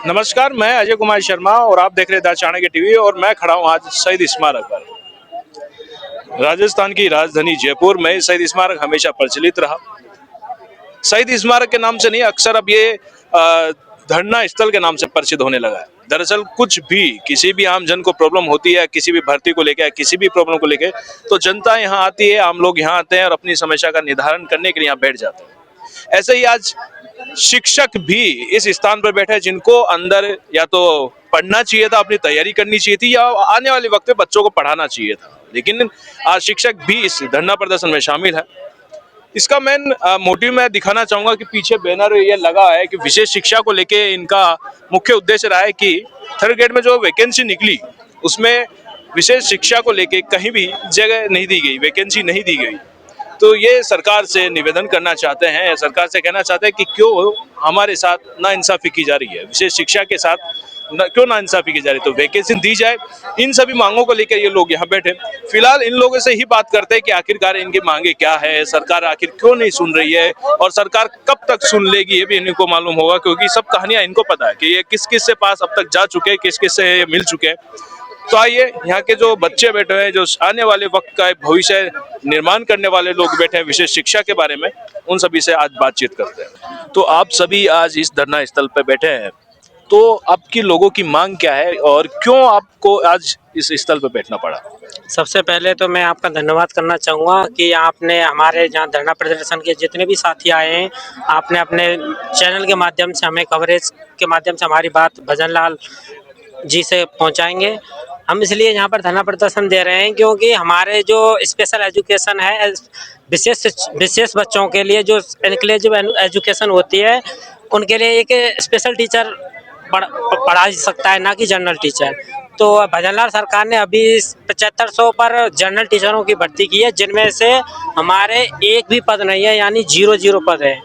नमस्कार, मैं अजय कुमार शर्मा और आप देख रहे हैं द चाणक्य टीवी। और मैं खड़ा हूं आज शहीद स्मारक पर। राजस्थान की राजधानी जयपुर में शहीद स्मारक हमेशा प्रचलित रहा। शहीद स्मारक के नाम से नहीं, अक्सर अब ये धरना स्थल के नाम से परिचित होने लगा है। दरअसल कुछ भी, किसी भी आम जन को प्रॉब्लम होती है, किसी भी भर्ती को लेकर, किसी भी प्रॉब्लम को लेकर, तो जनता यहाँ आती है, आम लोग यहाँ आते हैं और अपनी समस्या का निर्धारण करने के लिए यहाँ बैठ जाते हैं। ऐसे ही आज शिक्षक भी इस स्थान पर बैठे हैं, जिनको अंदर या तो पढ़ना चाहिए था, अपनी तैयारी करनी चाहिए थी, या आने वाले वक्त में बच्चों को पढ़ाना चाहिए था, लेकिन आज शिक्षक भी इस धरना प्रदर्शन में शामिल है। इसका मेन मोटिव मैं दिखाना चाहूंगा कि पीछे बैनर ये लगा है कि विशेष शिक्षा को लेके इनका मुख्य उद्देश्य रहा है कि थर्ड ग्रेड में जो वैकेंसी निकली उसमें विशेष शिक्षा को लेके कहीं भी जगह नहीं दी गई, वैकेंसी नहीं दी गई। तो ये सरकार से निवेदन करना चाहते हैं, सरकार से कहना चाहते हैं कि क्यों हमारे साथ नाइंसाफी की जा रही है, विशेष शिक्षा के साथ क्यों नाइंसाफी की जा रही है। तो वैकेंसी दी जाए, इन सभी मांगों को लेकर ये लोग यहाँ बैठे। फिलहाल इन लोगों से ही बात करते हैं कि आखिरकार इनकी मांगे क्या है, सरकार आखिर क्यों नहीं सुन रही है, और सरकार कब तक सुन लेगी ये भी इनको मालूम होगा, क्योंकि सब कहानियां इनको पता है कि ये किस किस से पास अब तक जा चुके हैं, किस किस से ये मिल चुके हैं। तो आइए, यहाँ के जो बच्चे बैठे हैं, जो आने वाले वक्त का भविष्य निर्माण करने वाले लोग बैठे हैं विशेष शिक्षा के बारे में, उन सभी से आज बातचीत करते हैं। तो आप सभी आज इस धरना स्थल पर बैठे हैं, तो आपकी लोगों की मांग क्या है और क्यों आपको आज इस स्थल पर बैठना पड़ा? सबसे पहले तो मैं आपका धन्यवाद करना चाहूँगा कि आपने हमारे जहाँ धरना प्रदर्शन के जितने भी साथी आए हैं, आपने अपने चैनल के माध्यम से हमें कवरेज के माध्यम से हमारी बात भजन लाल जी से पहुँचाएंगे। हम इसलिए यहाँ पर धरना प्रदर्शन दे रहे हैं क्योंकि हमारे जो स्पेशल एजुकेशन है, विशेष बच्चों के लिए जो इंक्लूसिव एजुकेशन होती है, उनके लिए एक स्पेशल टीचर पढ़ा सकता है, ना कि जनरल टीचर। तो भजनलाल सरकार ने अभी 7500 पर जनरल टीचरों की भर्ती की है, जिनमें से हमारे एक भी पद नहीं है, यानी 0 पद है।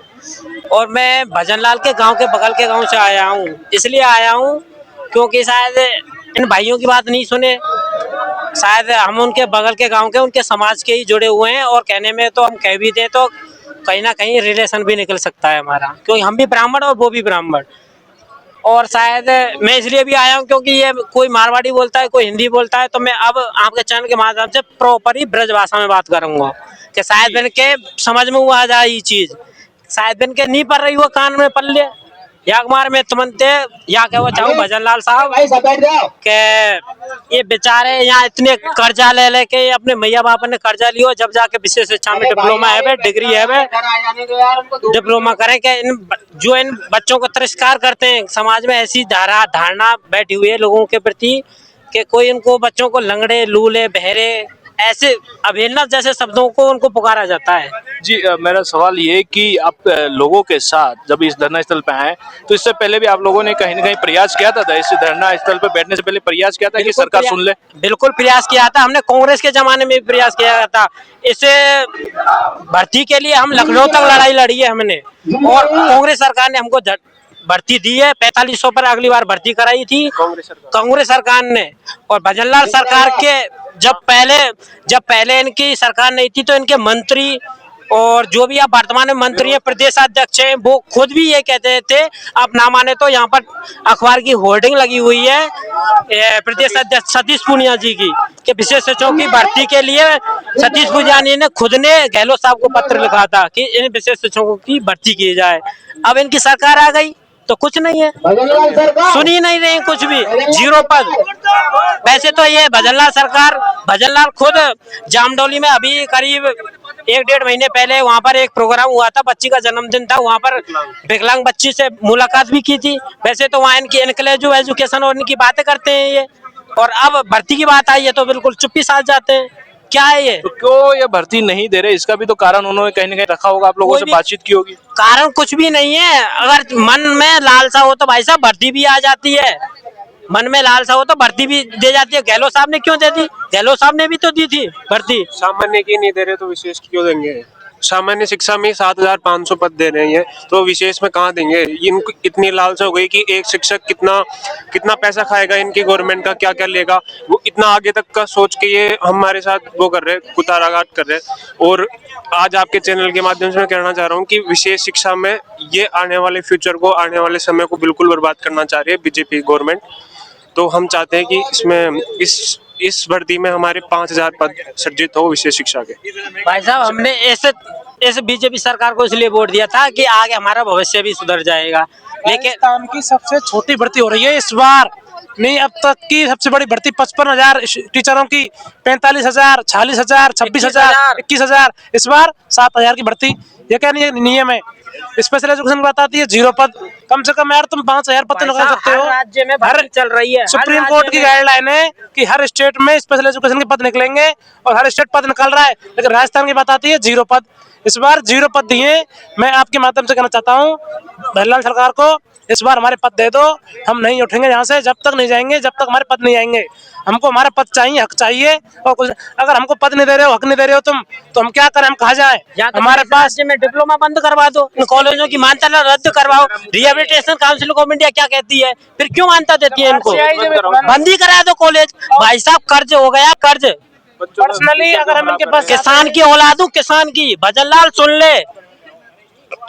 और मैं भजनलाल के गांव के बगल के गांव से आया हूं, इसलिए आया हूं क्योंकि शायद इन भाइयों की बात नहीं सुने, शायद हम उनके बगल के गांव के, उनके समाज के ही जुड़े हुए हैं, और कहने में तो हम कह भी दें तो कहीं ना कहीं रिलेशन भी निकल सकता है हमारा, क्योंकि हम भी ब्राह्मण और वो भी ब्राह्मण। और शायद मैं इसलिए भी आया हूँ क्योंकि ये कोई मारवाड़ी बोलता है, कोई हिंदी बोलता है, तो मैं अब आपके चैनल के माध्यम से प्रॉपर ही ब्रज भाषा में बात करूंगा कि शायद इनके समझ में वो आ जाए ये चीज, शायद इनके नहीं पड़ रही वो कान में पल्ले या अखबार में तुमनते या कहना चाहूँ भजनलाल साहब के ये बेचारे यहाँ इतने कर्जा ले लेके अपने मैया बाप ने कर्जा लियो, जब जाके विशेष शिक्षा में डिप्लोमा है, डिग्री है, डिप्लोमा करें कि इन बच्चों को तिरस्कार करते हैं। समाज में ऐसी धारणा बैठी हुई है लोगों के प्रति कि कोई इनको बच्चों को लंगड़े, लूले, बहरे, ऐसे अवहेलना जैसे शब्दों को उनको पुकारा जाता है। जी, मेरा सवाल ये कि आप लोगों के साथ जब इस धरना स्थल पे आए, तो इससे पहले भी आप लोगों ने कहीं ना कहीं प्रयास किया था इस धरना स्थल पे बैठने से पहले प्रयास किया था कि सरकार सुन ले? बिल्कुल प्रयास किया था हमने, कांग्रेस के जमाने में भी प्रयास किया था। इसे भर्ती के लिए हम लखनऊ तक लड़ाई लड़ी है हमने, और कांग्रेस सरकार ने हमको भर्ती दी है। 4500 पर अगली बार भर्ती कराई थी कांग्रेस सरकार ने। और भजनलाल सरकार के जब पहले इनकी सरकार नहीं थी, तो इनके मंत्री और जो भी आप वर्तमान में मंत्री है, प्रदेश अध्यक्ष हैं, वो खुद भी ये कहते थे, आप ना माने तो यहाँ पर अखबार की होर्डिंग लगी हुई है प्रदेश अध्यक्ष सतीश पूनिया जी की, कि विशेष शिक्षकों की भर्ती के लिए सतीश पूनिया ने खुद ने गहलोत साहब को पत्र लिखा था कि इन विशेष शिक्षकों की भर्ती की जाए। अब इनकी सरकार आ गई तो कुछ नहीं है, सुन ही नहीं रहे कुछ भी, 0 पद। वैसे तो ये भजनलाल खुद जामडौली में अभी करीब 1-1.5 महीने पहले वहाँ पर एक प्रोग्राम हुआ था, बच्ची का जन्मदिन था, वहाँ पर विकलांग बच्ची से मुलाकात भी की थी। वैसे तो वहाँ इनकी इनक्लूसिव एजुकेशन और इनकी बातें करते हैं ये, और अब भर्ती की बात आई है तो बिल्कुल चुप्पी साध जाते हैं। क्या है ये? तो क्यों ये भर्ती नहीं दे रहे? इसका भी तो कारण उन्होंने कहीं ना कहीं रखा होगा, आप लोगों से बातचीत की होगी। कारण कुछ भी नहीं है, अगर मन में लालसा हो तो भाई साहब भर्ती भी आ जाती है, मन में लालसा हो तो भर्ती भी दे जाती है। गहलोत साहब ने क्यों दे दी? गहलोत साहब ने भी तो दी थी भर्ती। सामान्य की नहीं दे रहे तो विशेष की क्यों देंगे? सामान्य शिक्षा में 7,500 पद दे रहे हैं, तो विशेष में कहाँ देंगे? इनको इतनी लालच हो गई कि एक शिक्षक कितना कितना पैसा खाएगा इनकी गवर्नमेंट का, क्या क्या लेगा, वो इतना आगे तक का सोच के ये हमारे साथ वो कर रहे हैं, कुताराघात कर रहे हैं। और आज आपके चैनल के माध्यम से मैं कहना चाह रहा हूँ कि विशेष शिक्षा में ये आने वाले फ्यूचर को, आने वाले समय को बिल्कुल बर्बाद करना चाह रही है बीजेपी गवर्नमेंट। तो हम चाहते हैं कि इसमें इस भर्ती में हमारे 5,000 पद सृजित हो विशेष शिक्षा के। भाई साहब, हमने ऐसे बीजेपी सरकार को इसलिए वोट दिया था कि आगे हमारा भविष्य भी सुधर जाएगा, लेकिन राजस्थान की सबसे छोटी भर्ती हो रही है इस बार, नहीं अब तक की सबसे बड़ी भर्ती 55,000 टीचरों की, 45,000, 46,000, 26,000, 21,000, इस बार 7,000 की भर्ती। ये क्या नहीं नियम है? स्पेशल एजुकेशन बताती है 0 पद, कम से कम यार तुम 5,000 पद तो लगा सकते हो। हर राज्य में भर्ती चल रही है, सुप्रीम कोर्ट की गाइडलाइन है कि हर स्टेट में स्पेशल एजुकेशन के पद निकलेंगे और हर स्टेट पद निकल रहा है, लेकिन राजस्थान की बताती है 0 पद। इस बार 0 पद दिए। मैं आपके माध्यम से कहना चाहता हूँ भल्लाल सरकार को, इस बार हमारे पद दे दो, हम नहीं उठेंगे यहाँ से जब तक नहीं जाएंगे, जब तक हमारे पद नहीं आएंगे। हमको हमारा पद चाहिए, हक चाहिए। और कुछ अगर हमको पद नहीं दे रहे हो, हक नहीं दे रहे हो तुम, तो हम क्या करें? हम कहाँ जाएं? हमारे पास राज्य में डिप्लोमा बंद करवा दो, इन कॉलेजों की मान्यता रद्द करवाओ। रिहेबिलिटेशन काउंसिल ऑफ इंडिया क्या कहती है, फिर क्यों मान्यता देती है इनको? बंद ही करा दो कॉलेज। भाई साहब, कर्ज हो गया, कर्ज। पर्सनली अगर हम इनके पास किसान की औलाद हूँ, किसान की। भजनलाल सुन ले,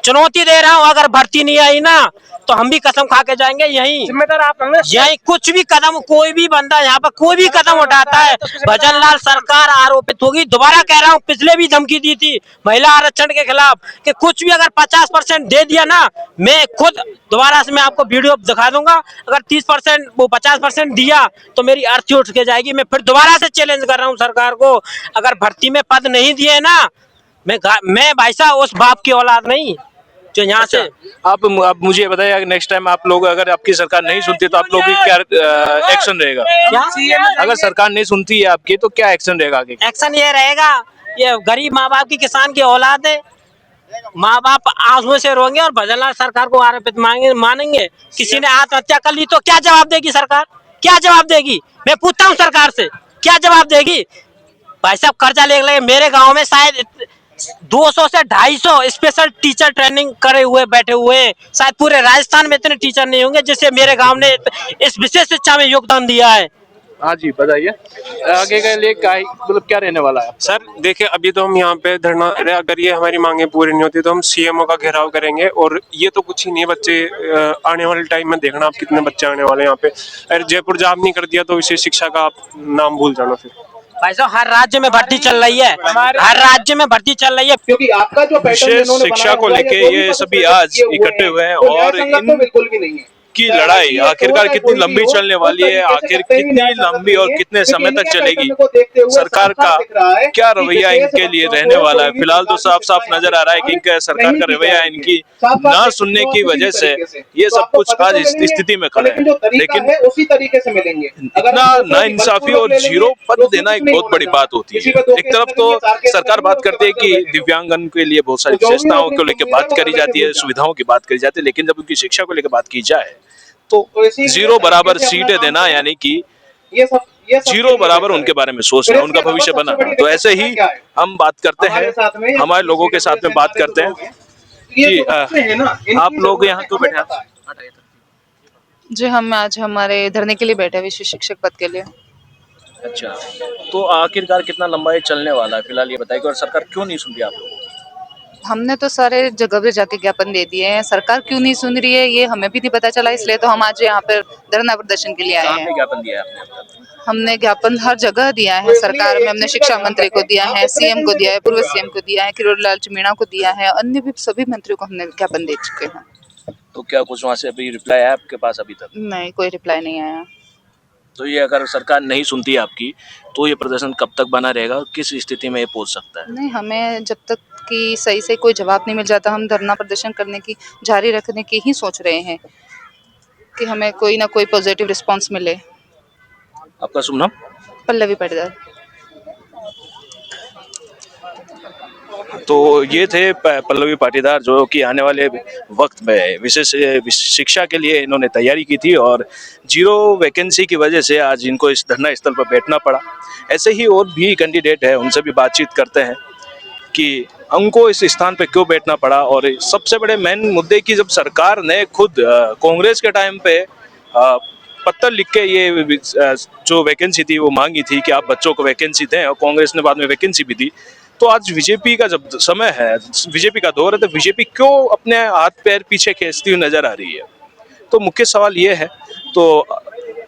चुनौती दे रहा हूँ, अगर भर्ती नहीं आई ना तो हम भी कसम खा के जाएंगे। यही जिम्मेदार आप होंगे। यही कुछ भी कदम, कोई भी बंदा यहाँ पर कोई भी कदम उठाता है, भजनलाल सरकार आरोपित होगी। दोबारा कह रहा हूँ, पिछले भी धमकी दी थी महिला आरक्षण के खिलाफ कि कुछ भी अगर 50% दे दिया ना, मैं खुद दोबारा से मैं आपको वीडियो दिखा दूंगा। अगर 30% वो 50% दिया तो मेरी अर्थी उठ के जाएगी। मैं फिर दोबारा से चैलेंज कर रहा हूँ सरकार को, अगर भर्ती में पद नहीं दिए ना, मैं भाई साहब उस बाप की औलाद नहीं जो यहाँ से। आप मुझे बताइए, नेक्स्ट टाइम आप लोग, अगर आपकी सरकार नहीं सुनती तो आप लोग की क्या एक्शन रहेगा? अगर सरकार नहीं सुनती है आपकी तो क्या एक्शन रहेगा आगे? एक्शन ये रहेगा, ये गरीब माँ बाप की, किसान की औलाद है, माँ बाप आंसुओं से रोएंगे और भजनलाल सरकार को आरोपित मानेंगे। किसी ने आत्महत्या कर ली तो क्या जवाब देगी सरकार? क्या जवाब देगी? मैं पूछता हूँ सरकार से, क्या जवाब देगी? भाई साहब, कर्जा ले मेरे गाँव में शायद 200 से 250 स्पेशल टीचर ट्रेनिंग करे हुए बैठे हुए हैं। शायद पूरे राजस्थान में इतने टीचर नहीं होंगे जिससे मेरे गांव ने इस विशेष शिक्षा में योगदान दिया है। हाँ जी, बताइए आगे के लिए क्या मतलब क्या रहने वाला है? सर देखिए, अभी तो हम यहाँ पे धरना, अगर ये हमारी मांगे पूरी नहीं होती तो हम सीएमओ का घेराव करेंगे। और ये तो कुछ ही नहीं, बच्चे आने वाले टाइम में देखना आप कितने बच्चे आने वाले हैं यहाँ पे। अगर जयपुर जाम नहीं कर दिया तो विशेष शिक्षा का आप नाम भूल जाना फिर। भाई साहब, हर राज्य में भर्ती चल रही है, हर राज्य में भर्ती चल रही है। क्योंकि आपका जो विशेष शिक्षा को लेके ये सभी आज इकट्ठे हुए हैं और इन बिल्कुल भी नहीं है की लड़ाई आखिरकार कितनी लंबी चलने वाली है, आखिर कितनी लंबी और कितने समय तक चलेगी, सरकार का क्या रवैया इनके लिए रहने वाला है? फिलहाल तो साफ साफ नजर आ रहा है कि इनका सरकार का रवैया इनकी ना सुनने की वजह से ये सब कुछ आज इस स्थिति में खड़े हैं। लेकिन उसी तरीके से मिलेंगे। इतना नाइंसाफी और 0 पद देना एक बहुत बड़ी बात होती है। एक तरफ तो सरकार बात करती है कि दिव्यांगन के लिए बहुत सारी विशेषताओं को लेकर बात करी जाती है, सुविधाओं की बात करी जाती है, लेकिन जब उनकी शिक्षा को लेकर बात की जाए तो 0 बराबर सीटें देना, यानी कि 0 बराबर उनके बारे में सोचना, उनका भविष्य बनाना। तो ऐसे ही हम बात करते हैं, हमारे लोगों के साथ में बात करते हैं। जी, आप लोग यहाँ क्यों बैठे हैं? जी, हम आज हमारे धरने के लिए बैठे विशेष शिक्षक पद के लिए। अच्छा, तो आखिरकार कितना लंबा ये चलने वाला है? फिलहाल ये बताइए, और सरकार क्यों नहीं सुन रही आप लोगों को? हमने तो सारे जगह पे जाके ज्ञापन दे दिए हैं, सरकार क्यों नहीं सुन रही है ये हमें भी नहीं पता चला, इसलिए तो हम आज यहाँ पर धरना प्रदर्शन के लिए आए कहाँ हैं। पे ज्ञापन दिया है आपने? हमने ज्ञापन हर जगह दिया है, सरकार में हमने शिक्षा मंत्री को दिया है, सीएम को दिया है, पूर्व सीएम को दिया है, किरोड़ीलाल मीणा को दिया है, अन्य भी सभी मंत्रियों को हमने ज्ञापन दे चुके हैं। तो क्या कुछ वहाँ से अभी रिप्लाई आया आपके पास अभी तक? नहीं, कोई रिप्लाई नहीं आया। तो ये अगर सरकार नहीं सुनती है आपकी तो ये प्रदर्शन कब तक बना रहेगा और किस स्थिति में ये पहुंच सकता है? नहीं, हमें जब तक कि सही से कोई जवाब नहीं मिल जाता, हम धरना प्रदर्शन करने की जारी रखने की ही सोच रहे हैं कि हमें कोई ना कोई पॉजिटिव रिस्पांस मिले। आपका शुभ नाम? पल्लवी पाटीदार। तो ये थे पल्लवी पाटीदार, जो कि आने वाले वक्त में विशेष शिक्षा के लिए इन्होंने तैयारी की थी और 0 वैकेंसी की वजह से आज इनको इस धरना स्थल पर बैठना पड़ा। ऐसे ही और भी कैंडिडेट है, उनसे भी बातचीत करते हैं। कि उनको इस स्थान पे क्यों बैठना पड़ा। और सबसे बड़े मेन मुद्दे की जब सरकार ने खुद कांग्रेस के टाइम पे पत्र लिख के ये जो वैकेंसी थी वो मांगी थी कि आप बच्चों को वैकेंसी दें, और कांग्रेस ने बाद में वैकेंसी भी दी। तो आज बीजेपी का जब समय है, बीजेपी का दौर है, तो बीजेपी क्यों अपने हाथ पैर पीछे खींचती हुई नजर आ रही है? तो मुख्य सवाल ये है। तो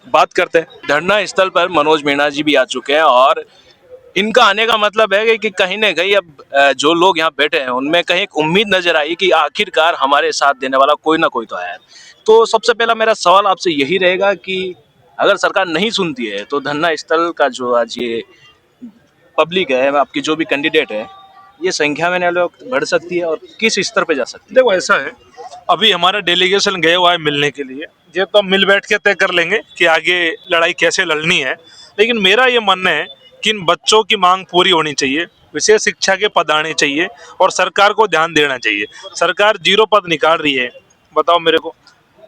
बात करते हैं, धरना स्थल पर मनोज मीणा जी भी आ चुके हैं, और इनका आने का मतलब है कि कहीं ना कहीं अब जो लोग यहाँ बैठे हैं उनमें कहीं एक उम्मीद नजर आई कि आखिरकार हमारे साथ देने वाला कोई ना कोई तो आया है। तो सबसे पहला मेरा सवाल आपसे यही रहेगा कि अगर सरकार नहीं सुनती है तो धरना स्थल का जो आज ये पब्लिक है, आपकी जो भी कैंडिडेट है, ये संख्या में लोग बढ़ सकती है और किस स्तर पे जा सकती है? देखो ऐसा है, अभी हमारा डेलीगेशन गया हुआ है मिलने के लिए। ये तो हम मिल बैठ के तय कर लेंगे कि आगे लड़ाई कैसे लड़नी है। लेकिन मेरा ये मानना है कि इन बच्चों की मांग पूरी होनी चाहिए, विशेष शिक्षा के पद आने चाहिए और सरकार को ध्यान देना चाहिए। सरकार 0 पद निकाल रही है, बताओ मेरे को,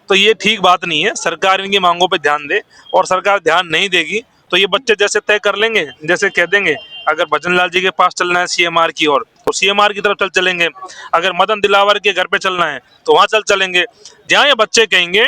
तो ये ठीक बात नहीं है। सरकार इनकी मांगों पे ध्यान दे, और सरकार ध्यान नहीं देगी तो ये बच्चे जैसे तय कर लेंगे, जैसे कह देंगे अगर भजन लाल जी के पास चलना है सीएमआर की ओर तो सीएमआर की तरफ चल चलेंगे, अगर मदन दिलावर के घर पे चलना है तो वहाँ चल चलेंगे। जहाँ ये बच्चे कहेंगे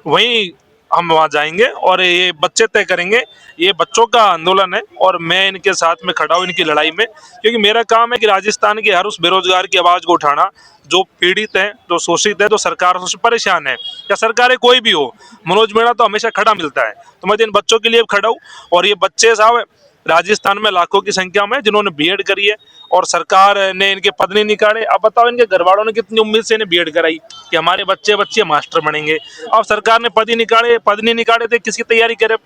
वहीं हम वहाँ जाएंगे और ये बच्चे तय करेंगे। ये बच्चों का आंदोलन है और मैं इनके साथ में खड़ा हूँ इनकी लड़ाई में, क्योंकि मेरा काम है कि राजस्थान के हर उस बेरोजगार की आवाज़ को उठाना जो पीड़ित है, जो शोषित है, जो सरकार से परेशान है, या सरकारें कोई भी हो। मनोज मीणा तो हमेशा खड़ा मिलता है, तो मैं इन बच्चों के लिए खड़ा हूँ। और ये बच्चे साहब राजस्थान में लाखों की संख्या में जिन्होंने बीएड करी है और सरकार ने इनके पद नहीं निकाले। अब बताओ इनके घर वालों ने कितनी उम्मीद से इन्हें बीएड कराई कि हमारे बच्चे बच्चे मास्टर बनेंगे। अब सरकार ने पद ही निकाले, पद नहीं निकाले तो किसकी तैयारी करे?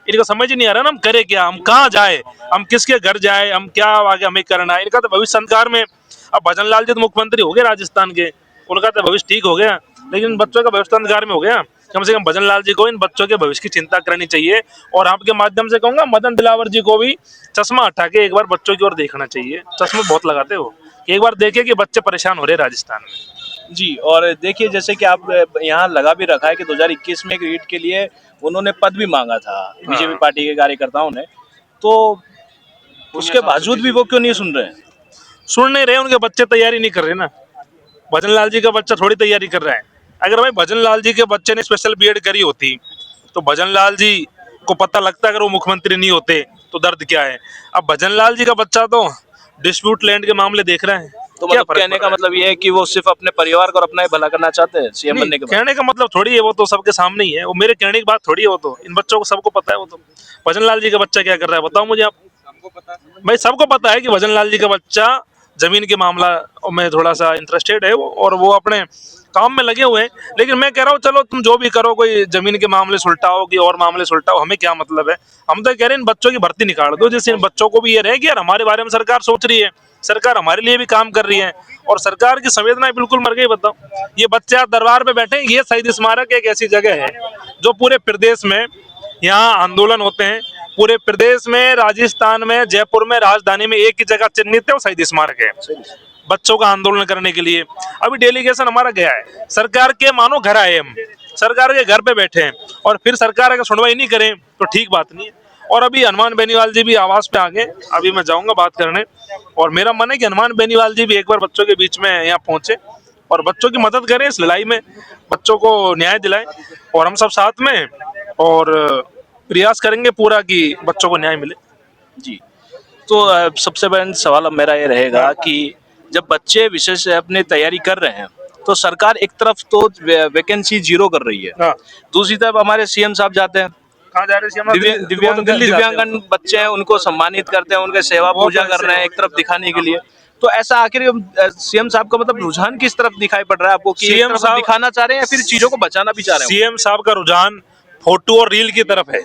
इनको समझ ही नहीं आ रहा ना हम करे क्या, हम कहाँ जाए, हम किसके घर जाए, हम क्या आगे हमें करना है। इनका तो भविष्य अंधकार में। अब भजन लाल जी तो मुख्यमंत्री हो गए राजस्थान के, उनका तो भविष्य ठीक हो गया, लेकिन बच्चों का भविष्य अंधकार में हो गया। कम से कम भजन लाल जी को इन बच्चों के भविष्य की चिंता करनी चाहिए। और आपके माध्यम से कहूंगा मदन दिलावर जी को भी चश्मा हटा के एक बार बच्चों की ओर देखना चाहिए। चश्मे बहुत लगाते हो, एक बार देखे कि बच्चे परेशान हो रहे राजस्थान में। जी, और देखिए जैसे कि आप यहाँ लगा भी रखा है कि 2021 में एक रीट के लिए उन्होंने पद भी मांगा था बीजेपी पार्टी के कार्यकर्ताओं ने, तो उसके बावजूद भी वो क्यों नहीं सुन रहे हैं? सुन नहीं रहे, उनके बच्चे तैयारी नहीं कर रहे ना। भजन लाल जी का बच्चा थोड़ी तैयारी कर रहा है। अगर भाई भजन लाल जी के बच्चे ने स्पेशल बीएड करी होती तो भजन लाल जी को पता लगता, अगर वो मुख्यमंत्री नहीं होते तो दर्द क्या है। अब भजन लाल जी का बच्चा तो डिस्प्यूट लैंड के मामले देख रहे हैं। तो मतलब कहने का मतलब ये है कि वो सिर्फ अपने परिवार को और अपना ही भला करना चाहते हैं सीएम बनने के बाद? कहने का मतलब थोड़ी है, वो तो सबके सामने ही है। वो मेरे कहने की बात थोड़ी है, वो तो इन बच्चों को सबको पता है। वो तो भजन लाल जी का बच्चा क्या कर रहा है बताओ मुझे आप। भाई सबको पता है कि भजन लाल जी का बच्चा जमीन के मामला में थोड़ा सा इंटरेस्टेड है और वो अपने काम में लगे हुए हैं। लेकिन मैं कह रहा हूँ चलो तुम जो भी करो, कोई जमीन के मामले सुलटाओ कि और मामले सुलटाओ, हमें क्या मतलब है। हम तो कह रहे हैं इन बच्चों की भर्ती निकाल दो, जिससे इन बच्चों को भी ये रहे कि यार हमारे बारे में सरकार सोच रही है, सरकार हमारे लिए भी काम कर रही है। और सरकार की संवेदनाएं बिल्कुल मर गई। बताओ ये बच्चे आप दरबार पे बैठे, ये शहीद स्मारक एक ऐसी जगह है जो पूरे प्रदेश में यहाँ आंदोलन होते हैं। पूरे प्रदेश में, राजस्थान में, जयपुर में, राजधानी में एक ही जगह चिन्हित है, वो शहीद स्मारक है बच्चों का आंदोलन करने के लिए। अभी डेलीगेशन हमारा गया है, सरकार के मानो घर आए, हम सरकार के घर पे बैठे हैं और फिर सरकार अगर सुनवाई नहीं करें तो ठीक बात नहीं है। और अभी हनुमान बेनीवाल जी भी आवाज पे आ गए, अभी मैं जाऊंगा बात करने। और मेरा मन है कि हनुमान बेनीवाल जी भी एक बार बच्चों के बीच में यहाँ पहुंचे और बच्चों की मदद करें इस लड़ाई में, बच्चों को न्याय दिलाएं। और हम सब साथ में और प्रयास करेंगे पूरा कि बच्चों को न्याय मिले। जी, तो सबसे बड़ा सवाल अब मेरा ये रहेगा कि जब बच्चे विशेष अपनी तैयारी कर रहे हैं तो सरकार एक तरफ तो वैकेंसी 0 कर रही है, दूसरी तरफ हमारे सीएम साहब जाते हैं, कहाँ जा रहे हैं? दिव्यांगन बच्चे हैं उनको सम्मानित करते हैं, उनके सेवा पूजा कर रहे हैं एक तरफ दिखाने के लिए। तो ऐसा आखिर सीएम साहब का मतलब रुझान किस तरफ दिखाई पड़ रहा है आपको, कि सीएम साहब दिखाना चाह रहे हैं या फिर चीजों को बचाना भी चाह रहे हैं? सीएम साहब का रुझान फोटो और रील की तरफ है।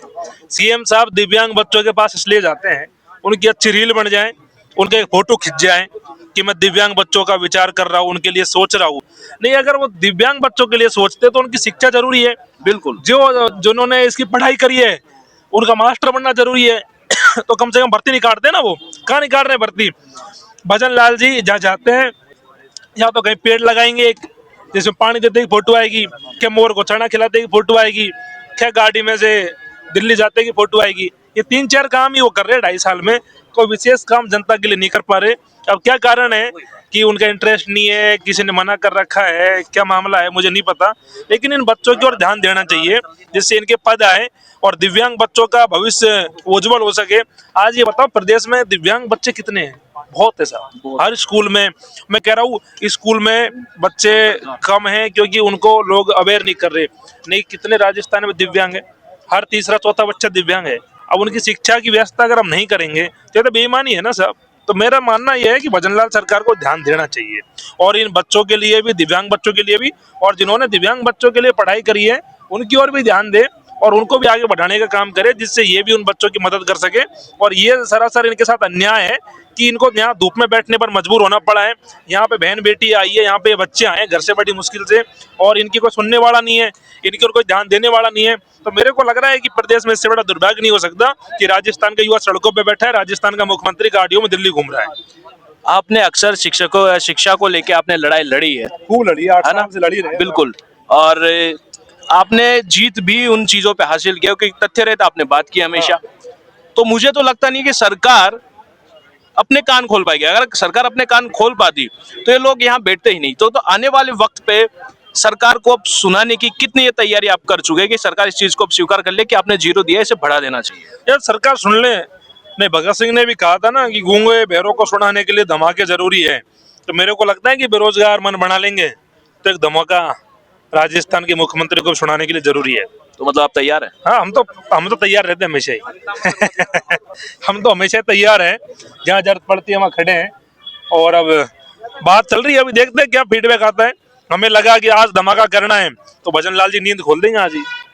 सीएम साहब दिव्यांग बच्चों के पास इसलिए जाते हैं उनकी अच्छी रील बन जाए, उनके फोटो खिंच जाए कि मैं दिव्यांग बच्चों का विचार कर रहा हूँ, उनके लिए सोच रहा हूँ। नहीं, अगर वो दिव्यांग बच्चों के लिए सोचते तो उनकी शिक्षा जरूरी है। बिल्कुल, जिन्होंने इसकी पढ़ाई करी है उनका मास्टर बनना जरूरी है। तो कम से कम भर्ती निकालते हैं ना, वो कहाँ निकाल रहे हैं भर्ती? भजन लाल जी जहाँ जाते हैं या तो कहीं पेड़ लगाएंगे एक, जिसमें पानी देते की फोटो आएगी, क्या मोर को चना खिलाते की फोटो आएगी, क्या गाड़ी में से दिल्ली जाते की फोटो आएगी। ये 3-4 काम ही वो कर रहे हैं 2.5 साल में। कोई विशेष काम जनता के लिए नहीं कर पा रहे। अब क्या कारण है कि उनका इंटरेस्ट नहीं है, किसी ने मना कर रखा है, क्या मामला है मुझे नहीं पता, लेकिन इन बच्चों की ओर ध्यान देना चाहिए जिससे इनके पद आए और दिव्यांग बच्चों का भविष्य उज्जवल हो सके। आज ये बताओ प्रदेश में दिव्यांग बच्चे कितने हैं? बहुत है साहब। हर स्कूल में, मैं कह रहा हूँ स्कूल में बच्चे कम हैं क्योंकि उनको लोग अवेयर नहीं कर रहे। नहीं, कितने राजस्थान में दिव्यांग है, हर तीसरा चौथा बच्चा दिव्यांग है। अब उनकी शिक्षा की व्यवस्था अगर हम नहीं करेंगे तो ये तो बेईमानी है ना साहब। तो मेरा मानना यह है कि भजनलाल सरकार को ध्यान देना चाहिए और इन बच्चों के लिए भी, दिव्यांग बच्चों के लिए भी, और जिन्होंने दिव्यांग बच्चों के लिए पढ़ाई करी है उनकी ओर भी ध्यान दे और उनको भी आगे बढ़ाने का काम करे जिससे ये भी उन बच्चों की मदद कर सके। और ये सरासर इनके साथ अन्याय है कि इनको यहाँ धूप में बैठने पर मजबूर होना पड़ा है। यहाँ पे बहन बेटी आई है, यहाँ पे बच्चे आए घर से बड़ी मुश्किल से, और इनकी कोई सुनने वाला नहीं है, इनकी ओर कोई ध्यान देने वाला नहीं है। तो मेरे को लग रहा है कि प्रदेश में इससे बड़ा दुर्भाग्य नहीं हो सकता कि राजस्थान का युवा सड़कों पर बैठा है, राजस्थान का मुख्यमंत्री गाड़ियों में दिल्ली घूम रहा है। आपने अक्सर शिक्षा को लेके आपने लड़ाई लड़ी है, खूब लड़ी, 8 है ना? साल से लड़ी रहे। बिल्कुल। और आपने जीत भी उन चीजों पे हासिल किया क्योंकि तथ्य रहता आपने बात की हमेशा। तो मुझे तो लगता नहीं कि सरकार अपने कान खोल पाएगी। अगर सरकार अपने कान खोल पाती तो ये लोग यहाँ बैठते ही नहीं। तो आने वाले वक्त पे सरकार को अब सुनाने की कितनी ये तैयारी आप कर चुके हैं कि सरकार इस चीज को अब स्वीकार कर ले कि आपने 0 दिया, इसे बढ़ा देना चाहिए? यार सरकार सुन ले। नहीं, भगत सिंह ने भी कहा था ना कि गूंगे बहरों को सुनाने के लिए धमाके जरूरी है। तो मेरे को लगता है कि बेरोजगार मन बना लेंगे तो एक धमाका राजस्थान के मुख्यमंत्री को सुनाने के लिए जरूरी है। तो मतलब आप तैयार हैं? हाँ, हम तो तैयार रहते हैं हमेशा ही। हम तो हमेशा तैयार हैं, जहाँ जरूरत पड़ती है वहाँ खड़े हैं। और अब बात चल रही है, अभी देखते हैं क्या फीडबैक आता है। हमें लगा कि आज धमाका करना है तो भजनलाल जी नींद खोल देंगे आज ही।